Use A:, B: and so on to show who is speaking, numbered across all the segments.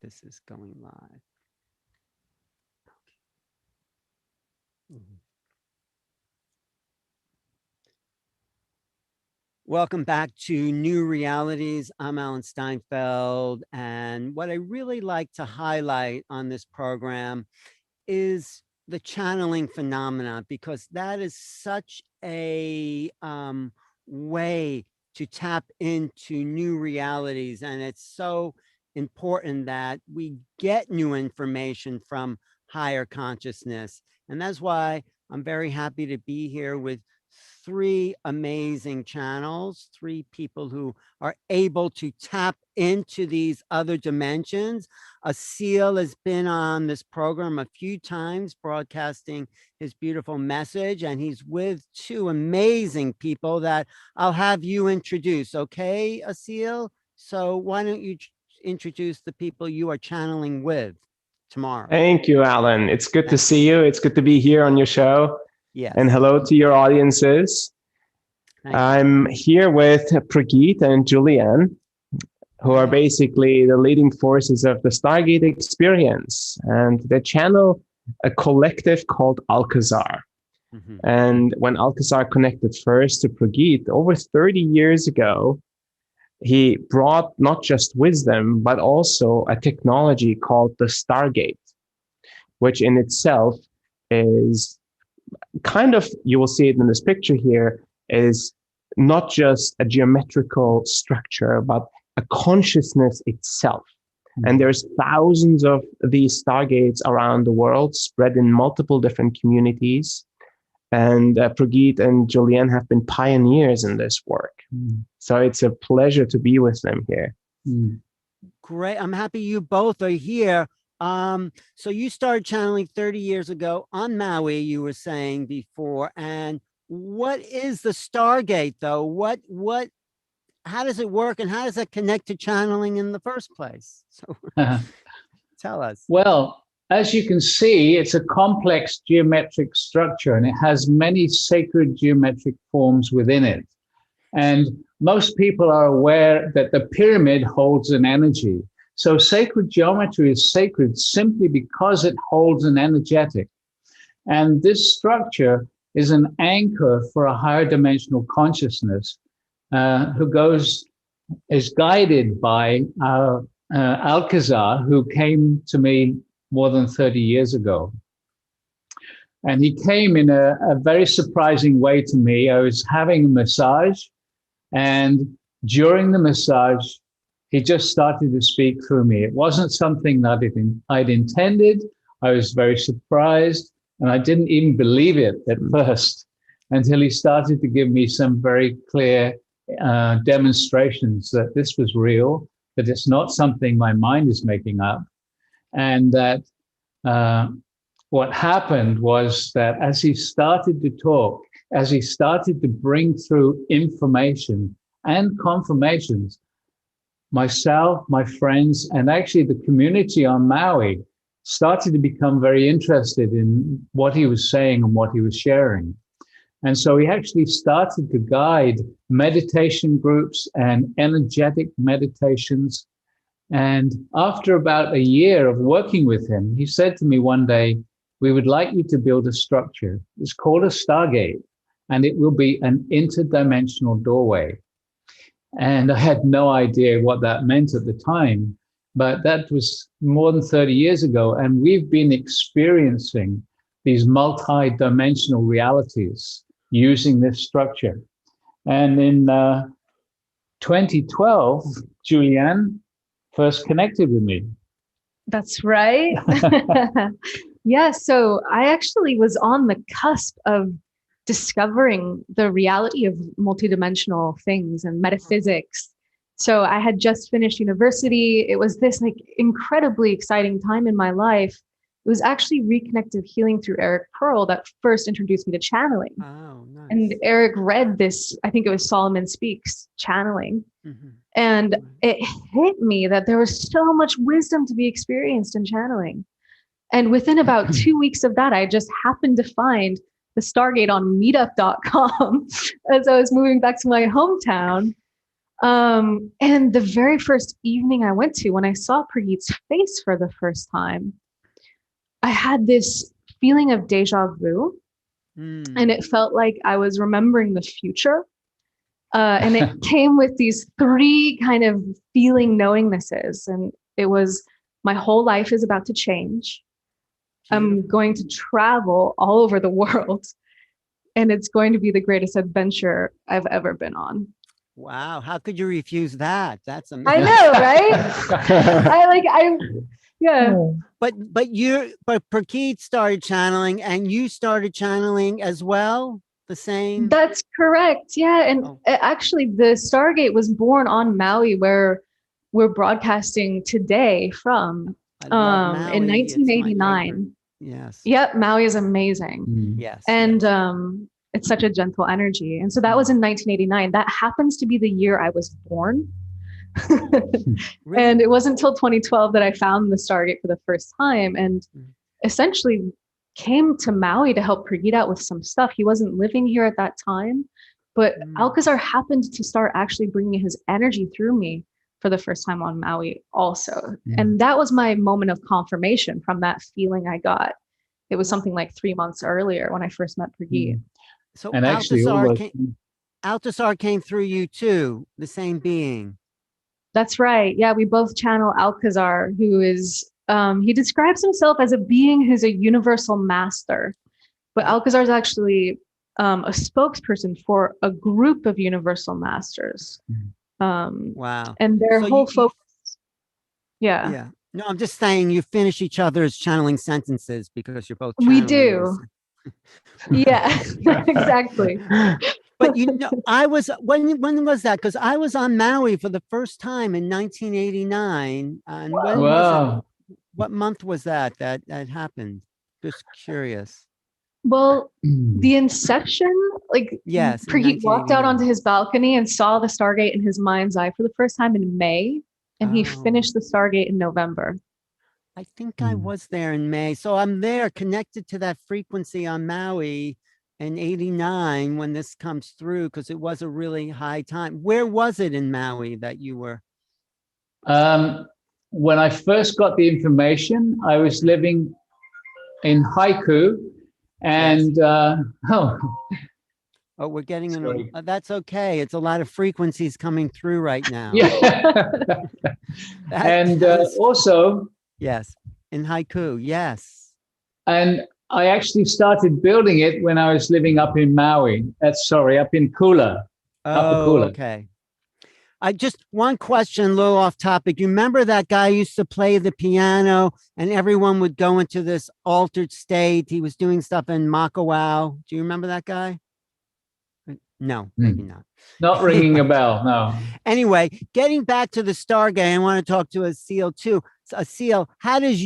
A: this is going live. Okay. Welcome back to New Realities. I'm Alan Steinfeld, and what I really like to highlight on this program is the channeling phenomena, because that is such a way to tap into new realities, and it's so important that we get new information from higher consciousness. And that's why I'm very happy to be here with three amazing channels, three people who are able to tap into these other dimensions. Asil has been on this program a few times, broadcasting his beautiful message, and he's with two amazing people that I'll have you introduce. Okay, Asil? So why don't you introduce the people you are channeling with tomorrow?
B: Thank you, Alan. It's good to see you. It's good to be here on your show.
A: Yes.
B: And hello to your audiences. I'm here with Prageet and Julianne, who are basically the leading forces of the Stargate experience. And they channel a collective called Alcazar. Mm-hmm. And when Alcazar connected first to Prageet over 30 years ago, he brought not just wisdom, but also a technology called the Stargate, which in itself is kind of, you will see it in this picture here, is not just a geometrical structure, but a consciousness itself. Mm-hmm. And there's thousands of these Stargates around the world, spread in multiple different communities. And Prageet and Julianne have been pioneers in this work. Mm. So it's a pleasure to be with them here.
A: Mm. Great. I'm happy you both are here. So you started channeling 30 years ago on Maui, you were saying before. And what is the Stargate, though? How does it work, and how does it connect to channeling in the first place? So tell us.
C: Well, as you can see, it's a complex geometric structure, and it has many sacred geometric forms within it. And most people are aware that the pyramid holds an energy. So sacred geometry is sacred simply because it holds an energetic. And this structure is an anchor for a higher dimensional consciousness is guided by Alcazar, who came to me more than 30 years ago. And he came in a very surprising way to me. I was having a massage, and during the massage, he just started to speak through me. It wasn't something that I'd intended. I was very surprised, and I didn't even believe it at first until he started to give me some very clear demonstrations that this was real, that it's not something my mind is making up. And that what happened was that as he started to talk, as he started to bring through information and confirmations, myself, my friends, and actually the community on Maui started to become very interested in what he was saying and what he was sharing. And so he actually started to guide meditation groups and energetic meditations. And after about a year of working with him, he said to me one day, "We would like you to build a structure. It's called a Stargate, and it will be an interdimensional doorway." And I had no idea what that meant at the time, but that was more than 30 years ago. And we've been experiencing these multi-dimensional realities using this structure. And in 2012, Julianne first connected with me.
D: That's right. Yeah, so I actually was on the cusp of discovering the reality of multidimensional things and metaphysics. So I had just finished university. It was this incredibly exciting time in my life. It was actually reconnective healing through Eric Pearl that first introduced me to channeling.
A: Oh, nice.
D: And Eric read this, I think it was Solomon Speaks, channeling. Mm-hmm. And it hit me that there was so much wisdom to be experienced in channeling. And within about 2 weeks of that, I just happened to find the Stargate on meetup.com as I was moving back to my hometown. And the very first evening I went to, when I saw Prageet's face for the first time, I had this feeling of deja vu. And it felt like I was remembering the future. And it came with these three kind of feeling knowingnesses. And it was, my whole life is about to change. I'm going to travel all over the world. And it's going to be the greatest adventure I've ever been on.
A: Wow. How could you refuse that? That's amazing.
D: I know, right? Yeah.
A: But Prakeet started channeling and you started channeling as well? The same?
D: That's correct. Yeah. And actually the Stargate was born on Maui, where we're broadcasting today from in 1989.
A: Yes.
D: Yep. Maui is amazing.
A: Yes.
D: And it's such a gentle energy. And so that was in 1989. That happens to be the year I was born.
A: Really?
D: And it wasn't until 2012 that I found the Stargate for the first time, and essentially came to Maui to help Prageet out with some stuff. He wasn't living here at that time, but Alcazar happened to start actually bringing his energy through me for the first time on Maui also. And that was my moment of confirmation from that feeling I got. It was something like 3 months earlier when I first met Prageet.
A: So
C: and actually,
A: Alcazar came through you too, the same being.
D: That's right. Yeah, we both channel Alcazar, who is, he describes himself as a being who's a universal master. But Alcazar is actually a spokesperson for a group of universal masters.
A: Wow.
D: And their whole focus. Yeah.
A: Yeah. No, I'm just saying you finish each other's channeling sentences because you're both
D: We
A: channelers.
D: do. Yeah, exactly.
A: But I was, when was that? Because I was on Maui for the first time in 1989. And when was it? What month was that happened? Just curious.
D: Well, the inception,
A: yes,
D: Prageet walked out onto his balcony and saw the Stargate in his mind's eye for the first time in May, and he finished the Stargate in November.
A: I think I was there in May. So I'm there connected to that frequency on Maui in 89 when this comes through, because it was a really high time. Where was it in Maui that you were?
C: When I first got the information, I was living in Haiku, and
A: we're getting that's okay. It's a lot of frequencies coming through right now.
C: Yeah. And also,
A: yes, in Haiku, yes.
C: And I actually started building it when I was living up in Maui. Up in Kula. Upper Kula.
A: Okay. I just, one question, a little off topic. You remember that guy used to play the piano and everyone would go into this altered state? He was doing stuff in Makawao. Do you remember that guy? No, maybe not.
C: Not ringing a bell, no.
A: Anyway, getting back to the Stargate, I want to talk to Asil too. So Asil, how does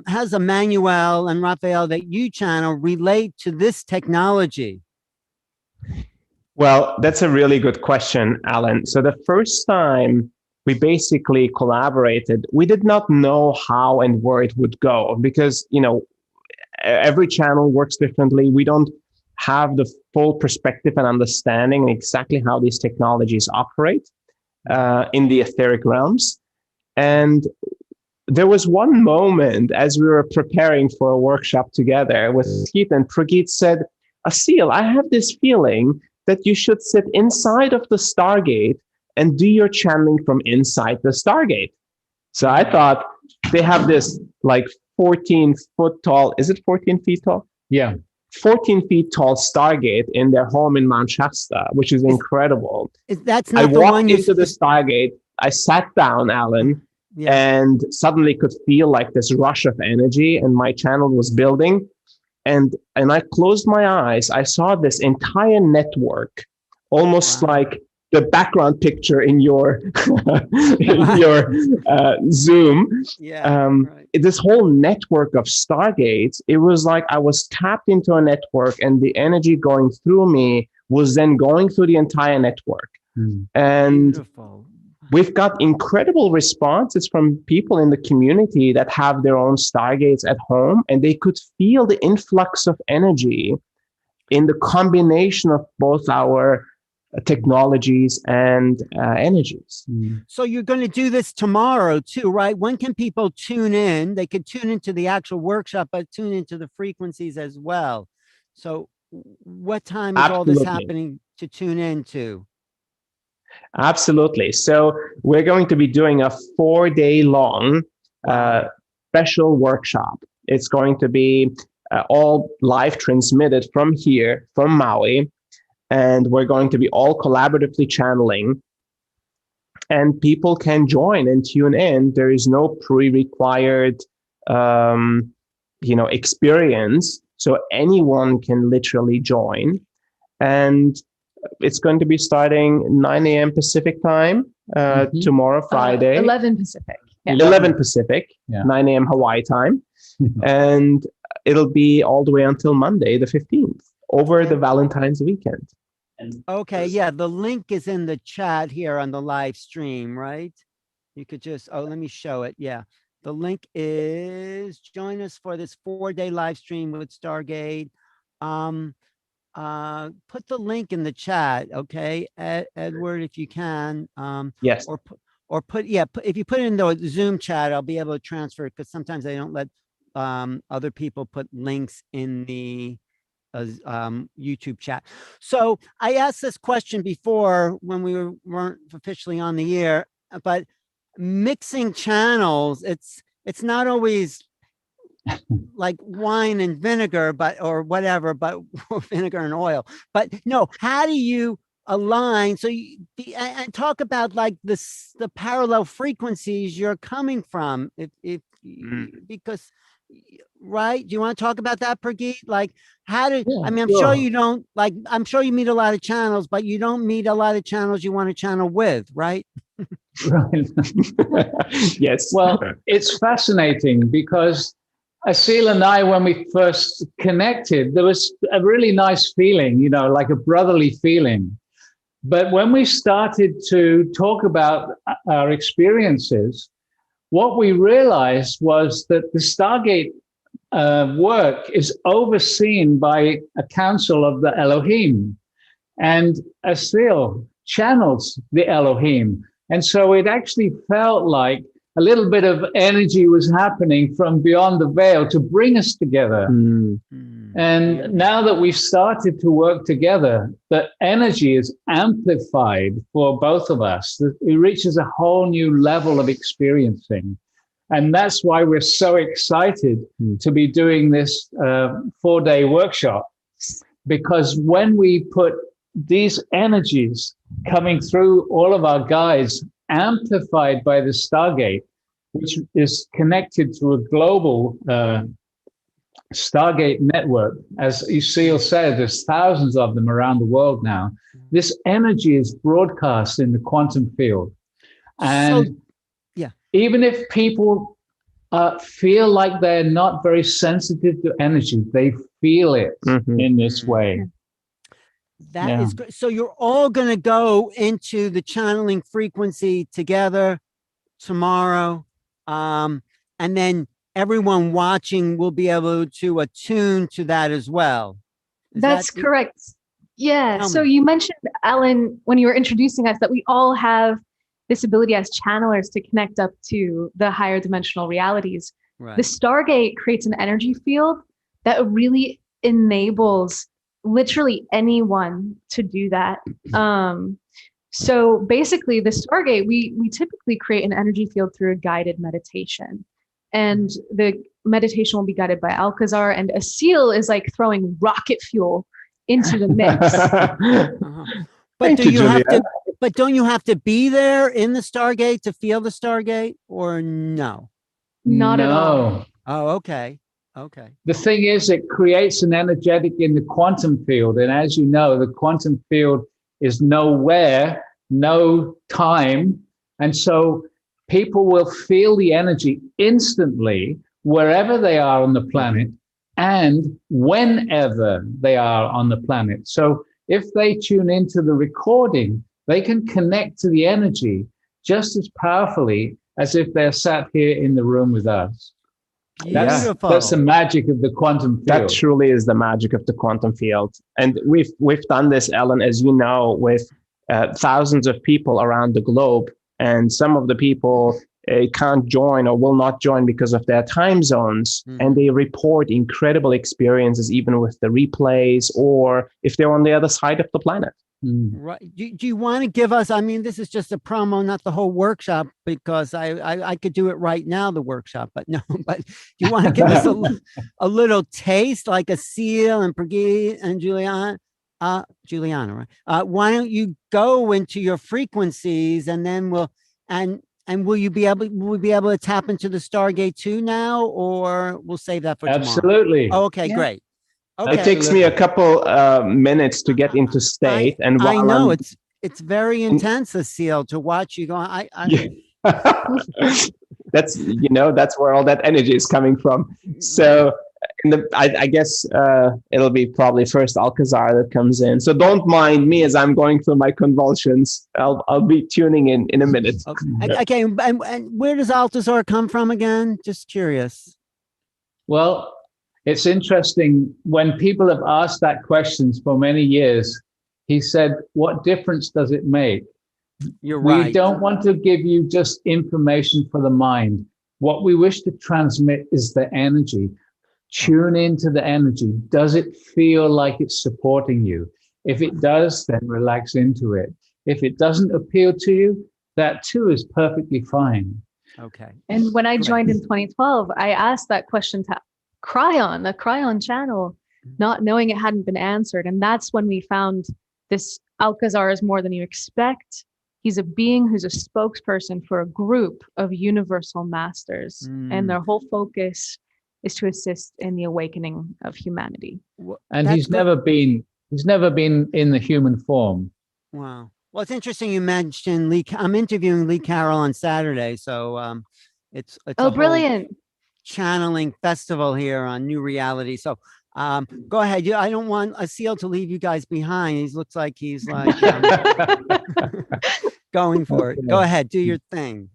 A: how's Emmanuel and Raphael that you channel relate to this technology?
B: Well, that's a really good question, Alan. So the first time we basically collaborated, we did not know how and where it would go because, every channel works differently. We don't have the full perspective and understanding exactly how these technologies operate in the etheric realms. And there was one moment as we were preparing for a workshop together with Prageet, and Prageet said, Asil, I have this feeling that you should sit inside of the Stargate and do your channeling from inside the Stargate. So I thought they have this 14-foot tall, is it 14 feet tall?
C: Yeah.
B: 14 feet tall Stargate in their home in Mount Shasta, which is incredible.
A: That's not
B: I
A: the
B: walked
A: one
B: into the Stargate, I sat down, Alan, and suddenly could feel like this rush of energy and my channel was building. And I closed my eyes. I saw this entire network, almost like the background picture in your Zoom. This whole network of Stargates. It was like I was tapped into a network, and the energy going through me was then going through the entire network. And
A: beautiful.
B: We've got incredible responses from people in the community that have their own Stargates at home, and they could feel the influx of energy in the combination of both our technologies and energies.
A: So you're going to do this tomorrow too, right? When can people tune in? They could tune into the actual workshop, but tune into the frequencies as well. So what time is all this happening to tune into?
B: Absolutely. So we're going to be doing a 4-day long special workshop. It's going to be all live transmitted from here, from Maui. And we're going to be all collaboratively channeling. And people can join and tune in. There is no pre-required, experience. So anyone can literally join. And it's going to be starting 9 a.m. Pacific time tomorrow, Friday.
D: 11 Pacific.
B: Yeah. 11 Pacific, 9 a.m. Hawaii time. And it'll be all the way until Monday, the 15th, over the Valentine's weekend.
A: Okay, yeah, the link is in the chat here on the live stream, right? You could just, let me show it. Yeah, the link is join us for this 4-day live stream with Stargate. Put the link in the chat, okay, Edward, if you can.
B: Yes.
A: If you put it in the Zoom chat, I'll be able to transfer it because sometimes they don't let other people put links in the YouTube chat. So I asked this question before when we weren't officially on the air, but mixing channels, it's not always like wine and vinegar, or whatever, but vinegar and oil. But no, how do you align? So and talk about like the parallel frequencies you're coming from, because. Right? Do you want to talk about that, Prageet? Like, I'm sure you don't, like, I'm sure you meet a lot of channels, but you don't meet a lot of channels you want to channel with, right?
C: Right.
B: Yes.
C: Well, it's fascinating because Asil and I, when we first connected, there was a really nice feeling, like a brotherly feeling. But when we started to talk about our experiences, what we realized was that the Stargate work is overseen by a council of the Elohim, and Asil channels the Elohim. And so it actually felt like a little bit of energy was happening from beyond the veil to bring us together. And now that we've started to work together, the energy is amplified for both of us. It reaches a whole new level of experiencing. And that's why we're so excited to be doing this 4-day workshop, because when we put these energies coming through all of our guides, amplified by the Stargate, which is connected to a global Stargate network. As Isil said, there's thousands of them around the world now. This energy is broadcast in the quantum field. And even if people feel like they're not very sensitive to energy, they feel it in this way.
A: That is great. So you're all going to go into the channeling frequency together tomorrow. And then everyone watching will be able to attune to that as well.
D: That's correct. Yeah. So you mentioned, Alan, when you were introducing us, that we all have this ability as channelers to connect up to the higher dimensional realities. Right. The Stargate creates an energy field that really enables literally anyone to do that. So basically the Stargate, we typically create an energy field through a guided meditation. And the meditation will be guided by Alcazar, and Asil is like throwing rocket fuel into the mix.
A: But but don't you have to be there in the Stargate to feel the Stargate, or no?
D: Not at all.
A: Oh, okay. Okay.
C: The thing is, it creates an energetic in the quantum field. And as you know, the quantum field is nowhere, no time. And so people will feel the energy instantly wherever they are on the planet and whenever they are on the planet. So if they tune into the recording, they can connect to the energy just as powerfully as if they're sat here in the room with us. That's the magic of the quantum field.
B: That truly is the magic of the quantum field. And we've done this, Ellen, as you know, with thousands of people around the globe, and some of the people can't join or will not join because of their time zones. Mm-hmm. And they report incredible experiences, even with the replays, or if they're on the other side of the planet.
A: Right. Do you want to give us, I mean, this is just a promo, not the whole workshop, because I could do it right now, the workshop, but no, but do you want to give us a little taste, like a Seal and Brigitte and Juliana, right? Why don't you go into your frequencies, and then will we be able to tap into the Stargate too now, or we'll save that for tomorrow?
C: Absolutely.
A: Oh, okay, great. Okay.
B: It takes me a couple minutes to get into state, and
A: I know it's very intense, Seal, to watch you go.
B: That's that's where all that energy is coming from. So I guess it'll be probably first Alcazar that comes in. So don't mind me as I'm going through my convulsions. I'll be tuning in a minute.
A: Okay, and where does Alcazar come from again? Just curious.
C: Well, it's interesting, when people have asked that question for many years, he said, what difference does it make?
A: You're right.
C: We don't want to give you just information for the mind. What we wish to transmit is the energy. Tune into the energy. Does it feel like it's supporting you? If it does, then relax into it. If it doesn't appeal to you, that too is perfectly fine.
A: Okay.
D: And when I joined in 2012, I asked that question to Cryon, the Cryon channel, not knowing it hadn't been answered. And that's when we found this Alcazar is more than you expect. He's a being who's a spokesperson for a group of universal masters. And their whole focus is to assist in the awakening of humanity.
C: And he's never been in the human form.
A: Wow. Well, it's interesting you mentioned Lee. I'm interviewing Lee Carroll on Saturday. So it's
D: brilliant.
A: Channeling festival here on New Reality. So go ahead. I don't want a Seal to leave you guys behind. He looks like he's like going for it. Go ahead, do your thing.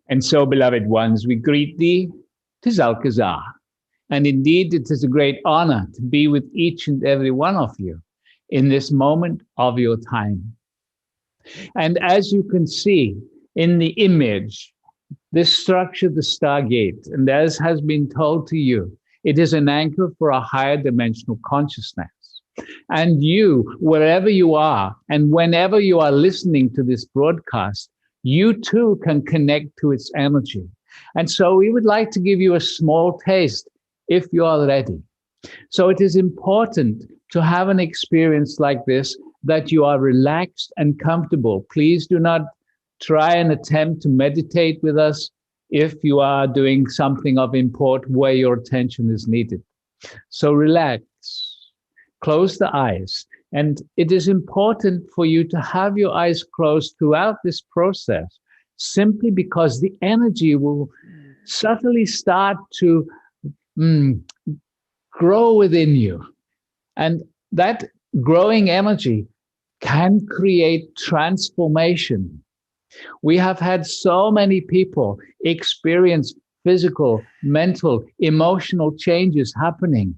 C: And so, beloved ones, we greet thee, 'tis Alcazar. And indeed, it is a great honor to be with each and every one of you in this moment of your time. And as you can see in the image, this structure, the Stargate, and as has been told to you, it is an anchor for a higher dimensional consciousness. And you, wherever you are, and whenever you are listening to this broadcast, you too can connect to its energy. And so we would like to give you a small taste if you are ready. So it is important to have an experience like this, that you are relaxed and comfortable. Please do not try and attempt to meditate with us if you are doing something of import where your attention is needed. So relax, close the eyes. And it is important for you to have your eyes closed throughout this process, simply because the energy will subtly start to grow within you. And that growing energy can create transformation. We have had so many people experience physical, mental, emotional changes happening,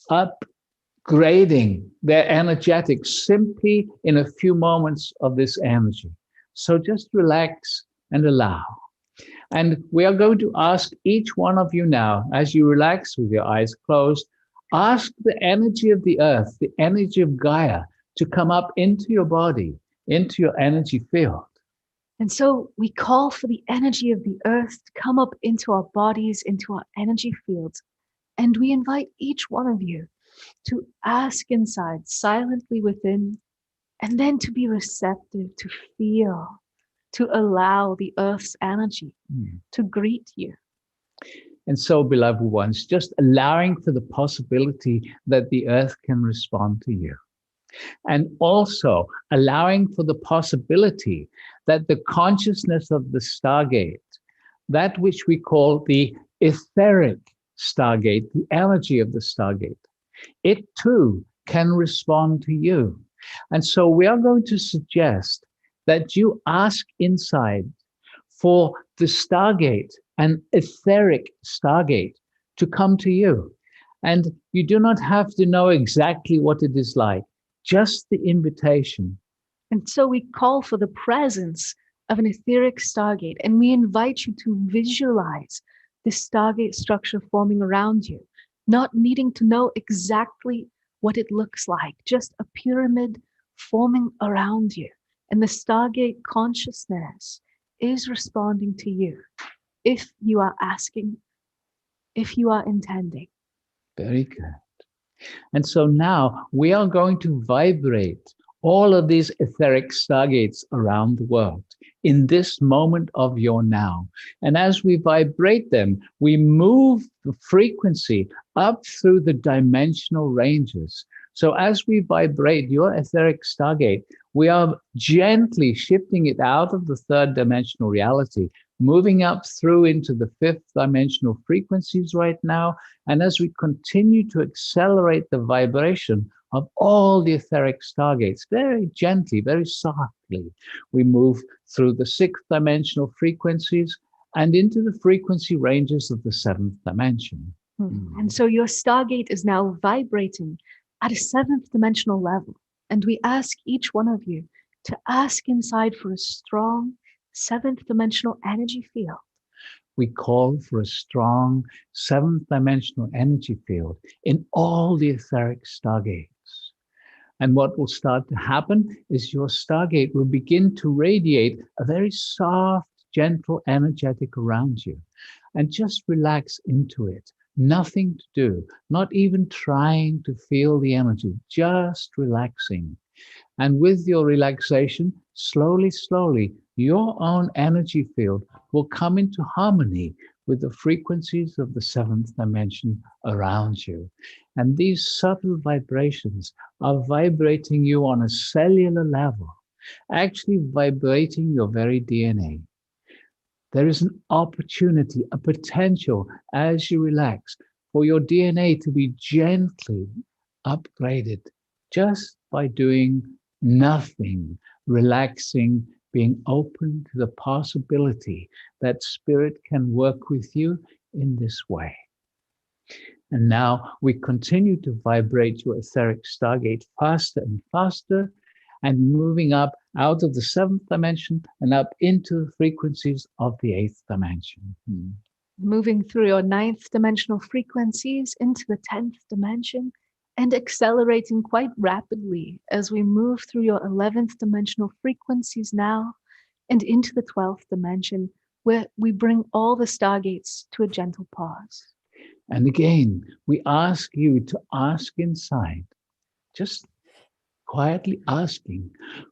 C: upgrading their energetics simply in a few moments of this energy. So just relax and allow. And we are going to ask each one of you now, as you relax with your eyes closed, ask the energy of the earth, the energy of Gaia, to come up into your body, into your energy field.
D: And so we call for the energy of the earth to come up into our bodies, into our energy fields. And we invite each one of you to ask inside, silently within, and then to be receptive, to feel, to allow the earth's energy to greet you.
C: And so, beloved ones, just allowing for the possibility that the earth can respond to you. And also allowing for the possibility that the consciousness of the Stargate, that which we call the etheric Stargate, the energy of the Stargate, it too can respond to you. And so we are going to suggest that you ask inside for the Stargate, an etheric Stargate, to come to you. And you do not have to know exactly what it is like. just the invitation.
D: And so we call for the presence of an etheric stargate, and we invite you to visualize this stargate structure forming around you, not needing to know exactly what it looks like, just a pyramid forming around you. And the stargate consciousness is responding to you if you are asking, if you are intending.
C: Very good. And so now we are going to vibrate all of these etheric stargates around the world in this moment of your now. And as we vibrate them, we move the frequency up through the dimensional ranges. So as we vibrate your etheric stargate, we are gently shifting it out of the third dimensional reality, moving up through into the fifth dimensional frequencies right now. And as we continue to accelerate the vibration of all the etheric stargates, very gently, very softly, we move through the sixth dimensional frequencies and into the frequency ranges of the seventh dimension.
D: And so your stargate is now vibrating at a seventh dimensional level. And we ask each one of you to ask inside for a strong seventh dimensional energy field.
C: We call for a strong seventh dimensional energy field in all the etheric stargates. And what will start to happen is your stargate will begin to radiate a very soft, gentle, energetic around you. And just relax into it. Nothing to do, not even trying to feel the energy, just relaxing. And with your relaxation, slowly, slowly, your own energy field will come into harmony with the frequencies of the seventh dimension around you. And these subtle vibrations are vibrating you on a cellular level, actually vibrating your very DNA. There is an opportunity, a potential as you relax for your DNA to be gently upgraded just by doing nothing, relaxing, being open to the possibility that spirit can work with you in this way. And now we continue to vibrate your etheric stargate faster and faster, and moving up out of the seventh dimension and up into the frequencies of the eighth dimension.
D: Moving through your ninth dimensional frequencies into the 10th dimension, and accelerating quite rapidly as we move through your 11th dimensional frequencies now and into the 12th dimension, where we bring all the stargates to a gentle pause.
C: And again, we ask you to ask inside, just quietly asking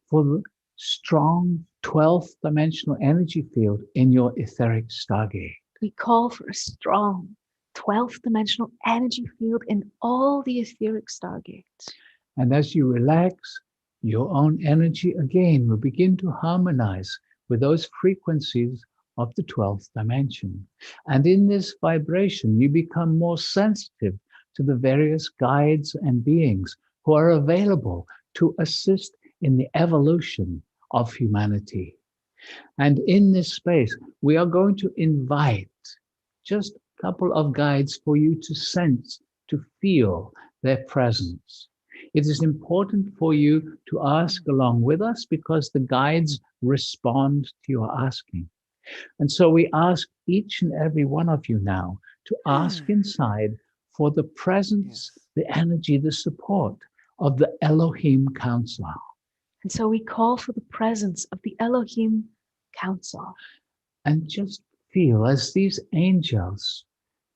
C: for the strong 12th dimensional energy field in your etheric stargate.
D: We call for a strong 12th dimensional energy field in all the etheric stargates.
C: And as you relax, your own energy again will begin to harmonize with those frequencies of the 12th dimension. And in this vibration, you become more sensitive to the various guides and beings who are available to assist in the evolution of humanity. And in this space, we are going to invite just a couple of guides for you to sense, to feel their presence. It is important for you to ask along with us because the guides respond to your asking. And so we ask each and every one of you now to ask inside for the presence, the energy, the support of the Elohim Council.
D: And so we call for the presence of the Elohim Council.
C: And just feel as these angels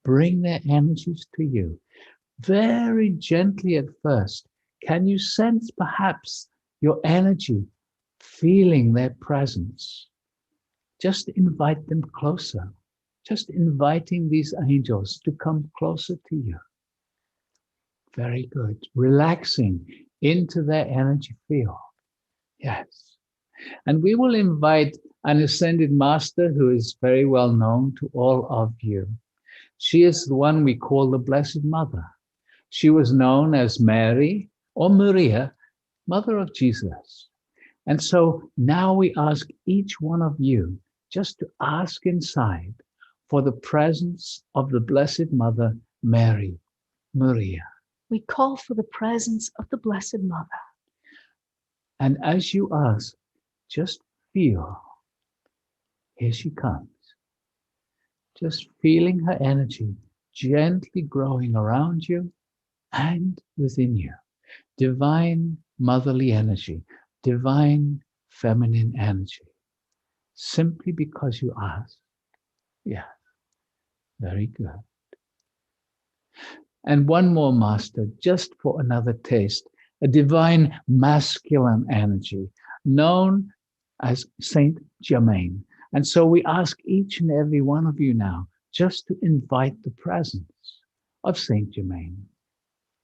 C: bring their energies to you, very gently at first, can you sense perhaps your energy feeling their presence? Just invite them closer, just inviting these angels to come closer to you. Very good. Relaxing into their energy field. Yes. And we will invite an ascended master who is very well known to all of you. She is the one we call the Blessed Mother. She was known as Mary or Maria, Mother of Jesus. And so now we ask each one of you just to ask inside for the presence of the Blessed Mother, Mary, Maria.
D: We call for the presence of the Blessed Mother.
C: And as you ask, just feel, here she comes. Just feeling her energy gently growing around you and within you. Divine motherly energy, divine feminine energy. Simply because you ask. Yeah, very good. And one more, Master, just for another taste, a divine masculine energy known as Saint Germain. And so we ask each and every one of you now just to invite the presence of Saint Germain.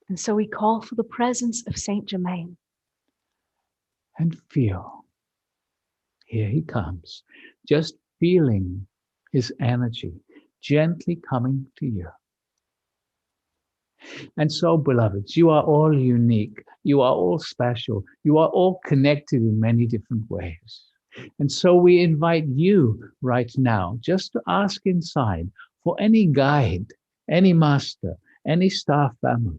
D: And so we call for the presence of Saint Germain.
C: And feel, here he comes, just feeling his energy gently coming to you. And so, beloveds, you are all unique. You are all special. You are all connected in many different ways. And so we invite you right now just to ask inside for any guide, any master, any star family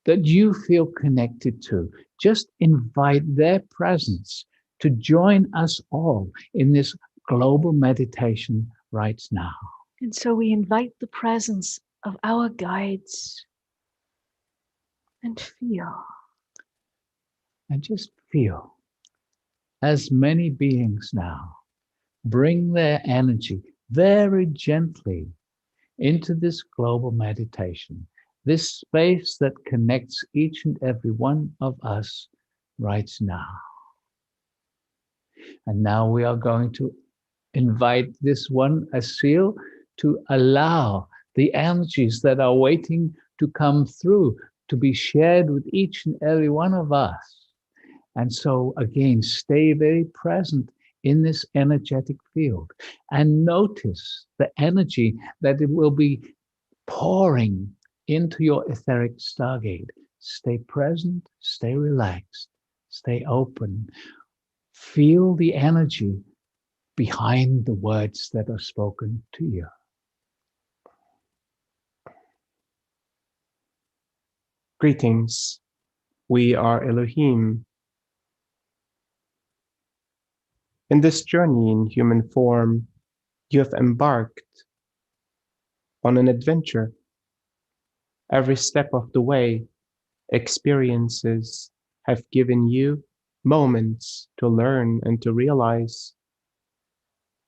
C: that you feel connected to. Just invite their presence to join us all in this global meditation right now.
D: And so we invite the presence of our guides and feel.
C: And just feel as many beings now bring their energy very gently into this global meditation, this space that connects each and every one of us right now. And now we are going to invite this one, Asil, to allow the energies that are waiting to come through to be shared with each and every one of us. And so again, stay very present in this energetic field and notice the energy that it will be pouring into your etheric stargate. Stay present, stay relaxed, stay open. Feel the energy behind the words that are spoken to you.
B: Greetings. We are Elohim. In this journey in human form, you have embarked on an adventure. Every step of the way, experiences have given you moments to learn and to realize.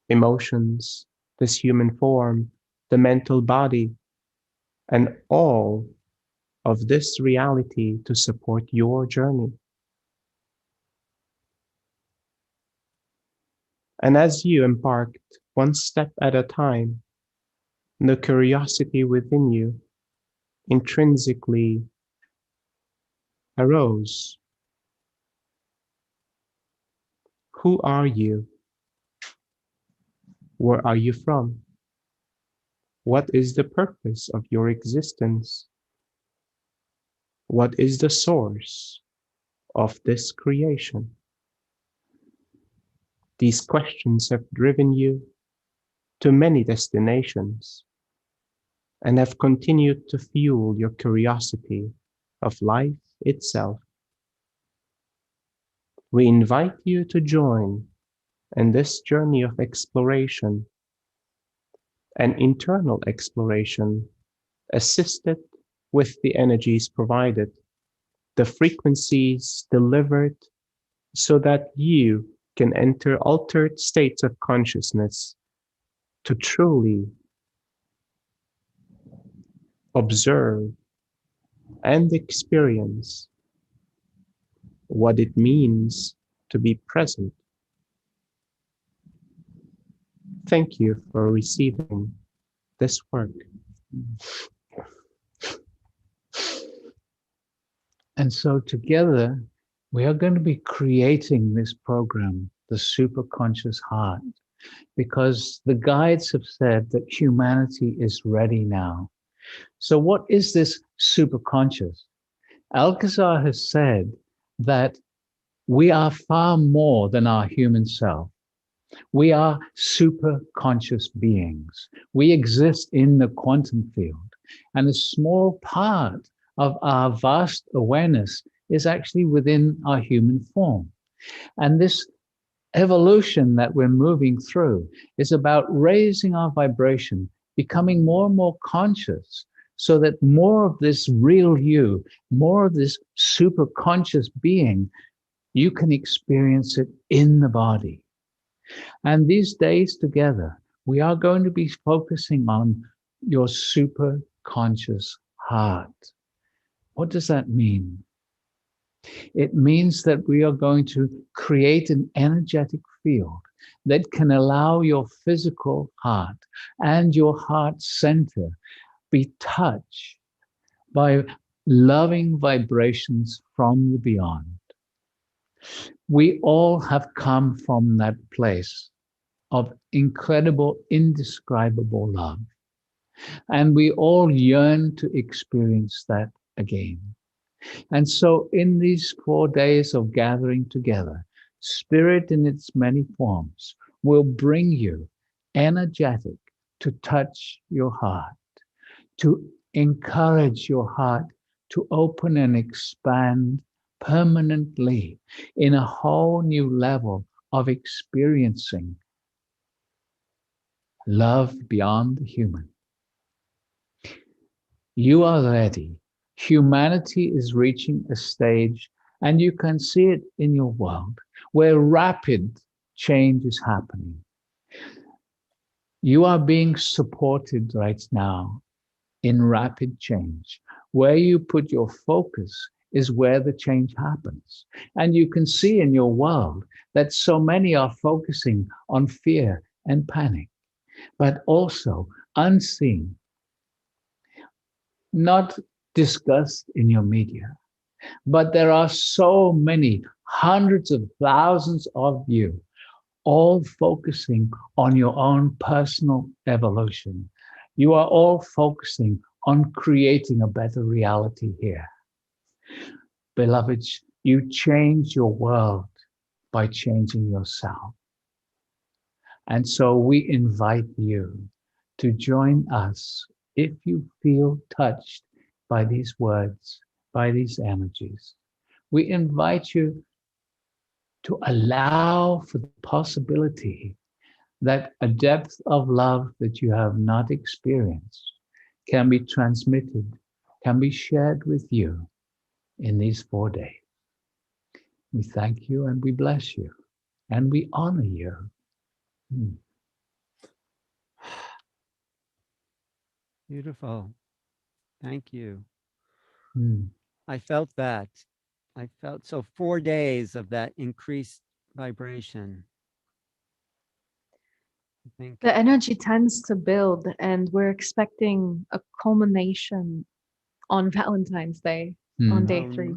B: Emotions, this human form, the mental body, and all of this reality to support your journey. And as you embarked one step at a time, the curiosity within you intrinsically arose. Who are you? Where are you from? What is the purpose of your existence? What is the source of this creation? These questions have driven you to many destinations and have continued to fuel your curiosity of life itself. We invite you to join in this journey of exploration, an internal exploration assisted with the energies provided, the frequencies delivered so that you can enter altered states of consciousness to truly observe and experience what it means to be present. Thank you for receiving this work.
C: And so together, we are going to be creating this program, the Superconscious Heart, because the guides have said that humanity is ready now. So what is this superconscious? Alcazar has said that we are far more than our human self. We are superconscious beings. We exist in the quantum field, and a small part of our vast awareness is actually within our human form. And this evolution that we're moving through is about raising our vibration, becoming more and more conscious, so that more of this real you, more of this super conscious being, you can experience it in the body. And these days together, we are going to be focusing on your super conscious heart. What does that mean? It means that we are going to create an energetic field that can allow your physical heart and your heart center be touched by loving vibrations from the beyond. We all have come from that place of incredible, indescribable love. And we all yearn to experience that again. And so in these 4 days of gathering together, Spirit in its many forms will bring you energetic to touch your heart, to encourage your heart to open and expand permanently in a whole new level of experiencing love beyond the human. You are ready. Humanity is reaching a stage, and you can see it in your world, where rapid change is happening. You are being supported right now in rapid change. Where you put your focus is where the change happens. And you can see in your world that so many are focusing on fear and panic, but also unseen, not discussed in your media. But there are so many, hundreds of thousands of you, all focusing on your own personal evolution. You are all focusing on creating a better reality here. Beloveds, you change your world by changing yourself. And so we invite you to join us if you feel touched by these words, by these energies. We invite you to allow for the possibility that a depth of love that you have not experienced can be transmitted, can be shared with you in these 4 days. We thank you and we bless you and we honor you.
A: Beautiful. Thank you.
C: Mm.
A: I felt that. I felt so 4 days of that increased vibration. I think
D: The energy tends to build, and we're expecting a culmination on Valentine's Day, on day 3.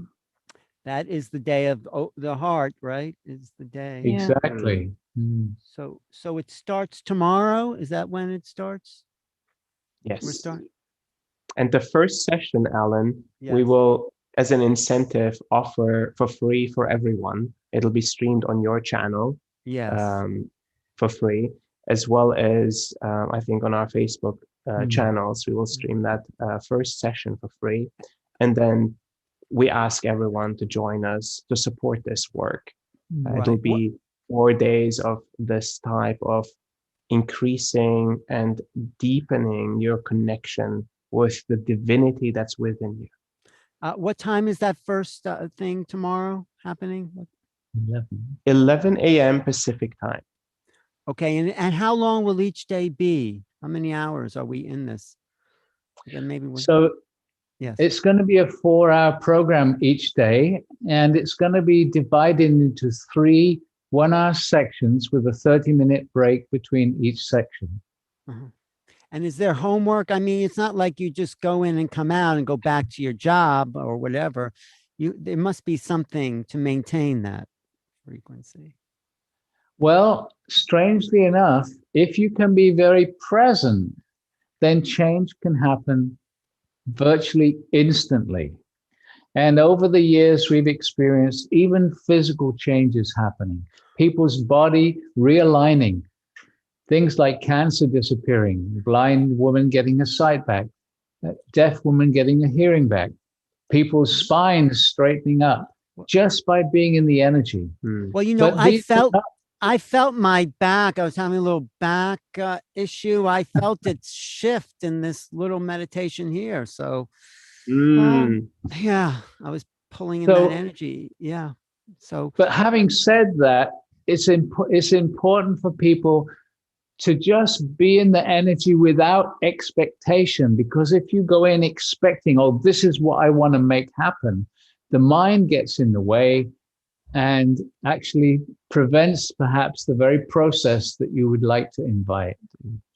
A: that is the day of the heart, right? Is the day.
D: Yeah.
C: Exactly. Mm.
A: So it starts tomorrow. Is that when it starts?
B: Yes.
A: We're starting.
B: And the first session, Alan, we
A: Yes.
B: will, as an incentive, offer for free for everyone. It'll be streamed on your channel
A: Yes.
B: for free, as well as I think on our Facebook channels. We will stream that first session for free. And then we ask everyone to join us to support this work.
A: Right.
B: It'll be 4 days of this type of increasing and deepening your connection with the divinity that's within you.
A: What time is that first thing tomorrow happening?
B: 11 a.m. Pacific time.
A: Okay, and how long will each day be? How many hours are we in this? Then maybe
C: So
A: yes.
C: it's going to be a 4-hour program each day, and it's going to be divided into 3 1-hour sections with a 30-minute break between each section.
A: And is there homework? I mean, it's not like you just go in and come out and go back to your job or whatever. There must be something to maintain that frequency.
C: Well, strangely enough, if you can be very present, then change can happen virtually instantly. And over the years, we've experienced even physical changes happening, people's body realigning, things like cancer disappearing, blind woman getting a sight back, deaf woman getting a hearing back, people's spines straightening up, just by being in the energy.
A: Well, you know,
C: But
A: I felt my back. I was having a little back issue. I felt it shift in this little meditation here. So, yeah, I was pulling in that energy. Yeah. So,
C: but having said that, it's important for people to just be in the energy without expectation, because if you go in expecting, oh, this is what I want to make happen, the mind gets in the way and actually prevents perhaps the very process that you would like to invite.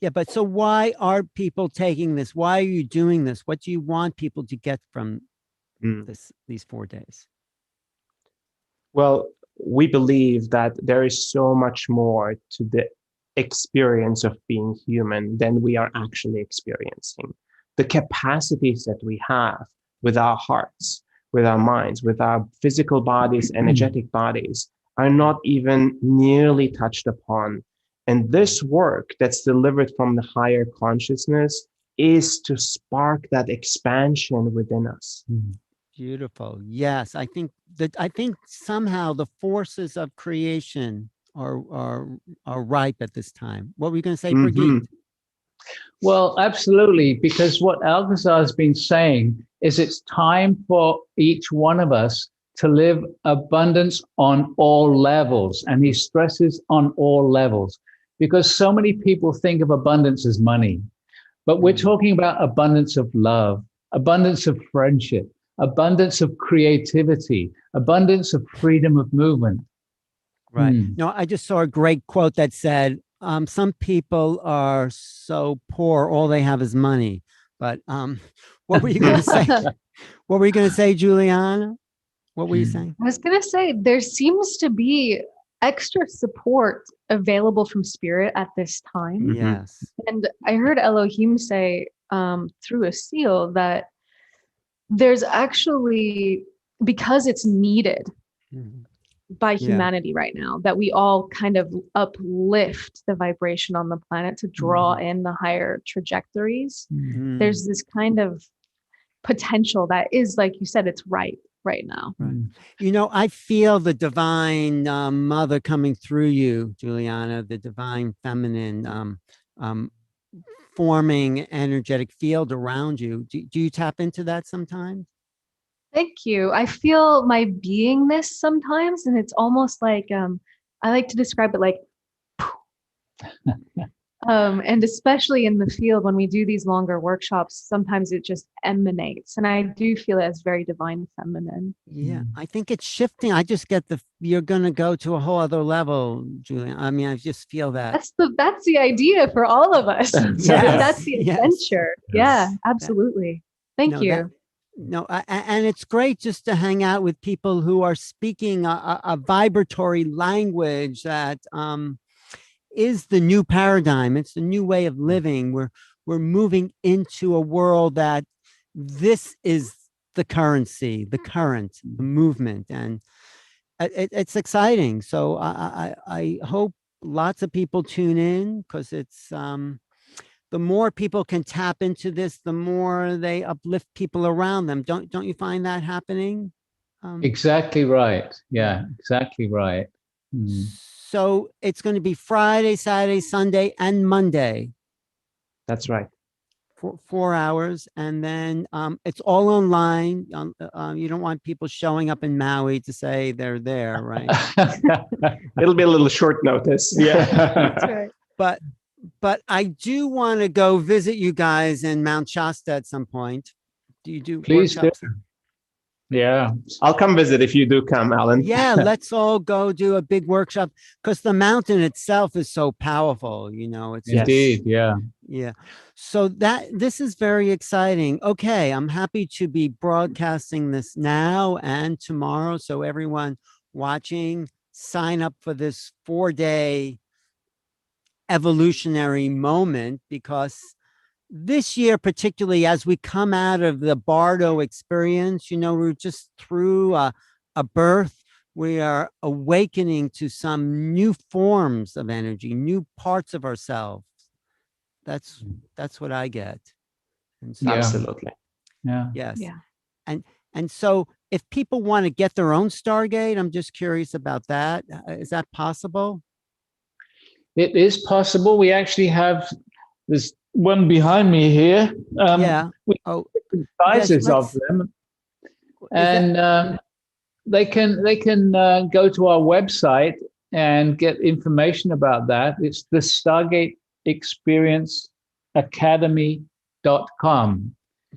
A: Yeah, but so why are people taking this? Why are you doing this? What do you want people to get from these 4 days?
B: Well, we believe that there is so much more to the experience of being human than we are actually experiencing. The capacities that we have with our hearts, with our minds, with our physical bodies, energetic bodies, are not even nearly touched upon. And this work that's delivered from the higher consciousness is to spark that expansion within us.
A: Beautiful. Yes, I think somehow the forces of creation are ripe at this time. What were you going to say, Brigitte?
C: Well, absolutely, because what Alcazar has been saying is it's time for each one of us to live abundance on all levels. And he stresses on all levels, because so many people think of abundance as money, but we're talking about abundance of love, abundance of friendship, abundance of creativity, abundance of freedom of movement.
A: Right. No, I just saw a great quote that said, some people are so poor, all they have is money. But what were you going to say? What were you going to say, Juliana? What were you saying?
D: I was going to say, there seems to be extra support available from spirit at this time.
A: Yes.
D: And I heard Elohim say through a seal that there's actually, because it's needed by humanity right now, that we all kind of uplift the vibration on the planet to draw in the higher trajectories. There's this kind of potential that is, like you said, it's right now.
A: You know, I feel the divine mother coming through you, Juliana, the divine feminine forming energetic field around you. Do you tap into that sometimes?
D: Thank you. I feel my beingness sometimes, and it's almost like I like to describe it like and especially in the field when we do these longer workshops, sometimes it just emanates, and I do feel it as very divine feminine.
A: Yeah, I think it's shifting. I just get you're going to go to a whole other level, Julian. I mean, I just feel that.
D: That's the idea for all of us. That's the adventure. Yeah, absolutely. Thank you.
A: And it's great just to hang out with people who are speaking a vibratory language that is the new paradigm. It's the new way of living. We're moving into a world that this is the currency, the current, the movement, and it's exciting. So I hope lots of people tune in, because it's the more people can tap into this, the more they uplift people around them. Don't you find that happening?
C: Exactly right. Yeah, exactly right.
A: So it's going to be Friday, Saturday, Sunday, and Monday.
B: That's right.
A: For 4 hours. And then it's all online. You don't want people showing up in Maui to say they're there, right?
B: It'll be a little short notice. Yeah.
D: That's right.
A: But I do want to go visit you guys in Mount Shasta at some point. Do you do
C: Please
A: workshops?
C: do. Yeah.
B: I'll come visit if you do come, Alan.
A: Yeah, let's all go do a big workshop, because the mountain itself is so powerful, you know. It's
C: Indeed, yeah.
A: Yeah. So this is very exciting. Okay, I'm happy to be broadcasting this now and tomorrow. So everyone watching, sign up for this 4-day evolutionary moment, because this year, particularly as we come out of the Bardo experience, you know, we're just through a birth. We are awakening to some new forms of energy, new parts of ourselves. That's what I get. And so,
B: Absolutely.
C: Yeah.
A: yes.
D: Yeah.
A: And And so if people want to get their own Stargate, I'm just curious about that. Is that possible?
C: It is possible. We actually have this one behind me here.
A: Yeah.
C: With
A: Oh,
C: different
A: yes.
C: sizes of them, and they can go to our website and get information about that. It's the Stargate Experience Academy.com.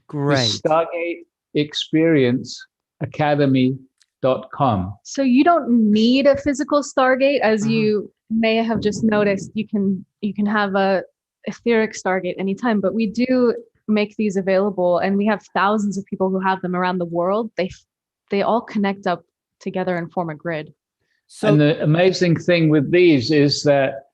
A: Great.
C: The Stargate Experience Academy.com.
D: So you don't need a physical Stargate, as you may have just noticed. You can have a etheric Stargate anytime, but we do make these available, and we have thousands of people who have them around the world. They all connect up together and form a grid.
C: So, and the amazing thing with these is that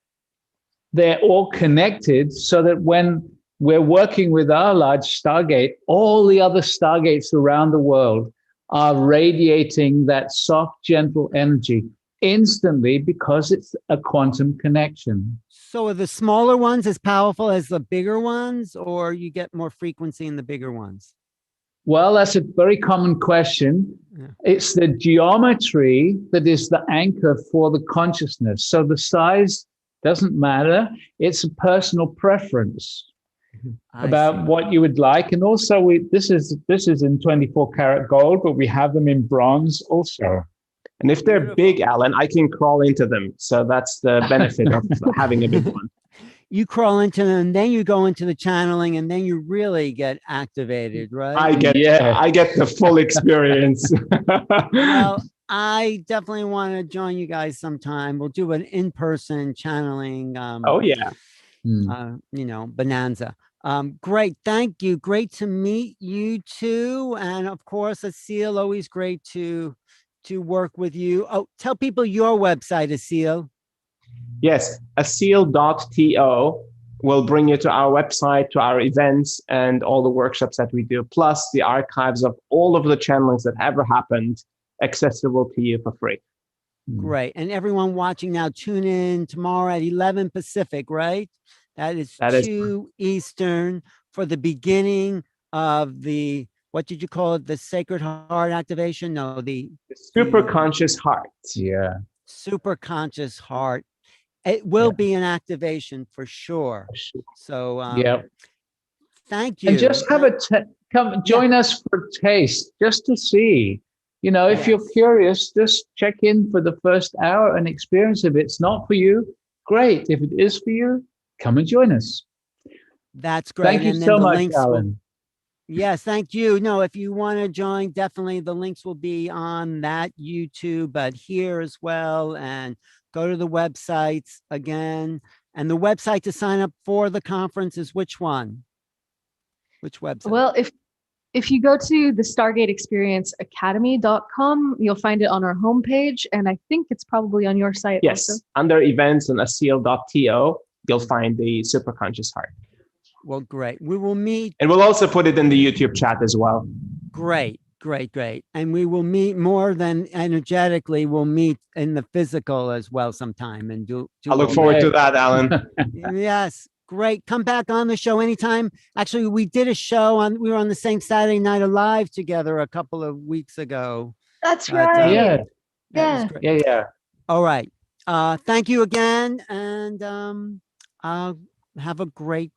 C: they're all connected, so that when we're working with our large Stargate, all the other Stargates around the world are radiating that soft, gentle energy instantly, because it's a quantum connection.
A: So are the smaller ones as powerful as the bigger ones, or you get more frequency in the bigger ones?
C: Well, that's a very common question. Yeah. It's the geometry that is the anchor for the consciousness. So the size doesn't matter. It's a personal preference about what you would like. And also this is in 24 karat gold, but we have them in bronze also.
B: And if they're big, Alan, I can crawl into them. So that's the benefit of having a big one.
A: You crawl into them, and then you go into the channeling, and then you really get activated, right?
B: I get the full experience.
A: Well, I definitely want to join you guys sometime. We'll do an in-person channeling. Bonanza. Great. Thank you. Great to meet you too. And of course, Asil, always great to work with you. Oh, tell people your website, Asil.
B: Yes, asil.to will bring you to our website, to our events, and all the workshops that we do, plus the archives of all of the channelings that ever happened, accessible to you for free.
A: Great. And everyone watching now, tune in tomorrow at 11 Pacific, right? That is 2 Eastern for the beginning of the, what did you call it? The Sacred Heart activation? No, the
B: Superconscious Heart.
C: Yeah.
A: Superconscious Heart. It will be an activation for sure. So, thank you.
C: And just have come join us for a taste, just to see. You know, if you're curious, just check in for the first hour and experience. If it's not for you, great. If it is for you, come and join us.
A: That's great.
C: Thank you so much, Alan.
A: Yes, thank you. No, if you want to join, definitely the links will be on that YouTube, but here as well. And go to the websites again. And the website to sign up for the conference is which one? Which website?
D: Well, if you go to the Stargate Experience Academy.com, you'll find it on our homepage. And I think it's probably on your site.
B: Yes, also. Under events and asil.to, you'll find the Superconscious Heart.
A: Well, great. We will meet.
B: And we'll also put it in the YouTube chat as well.
A: Great. And we will meet more than energetically. We'll meet in the physical as well sometime. And
B: I look forward to that, Alan.
A: Yes. Great. Come back on the show anytime. Actually, we did a show we were on the same Saturday Night Alive together a couple of weeks ago.
D: That's right.
C: Yeah.
A: All right. Thank you again. And have a great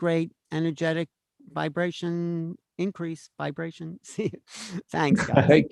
A: energetic vibration increase. See you. Thanks, guys.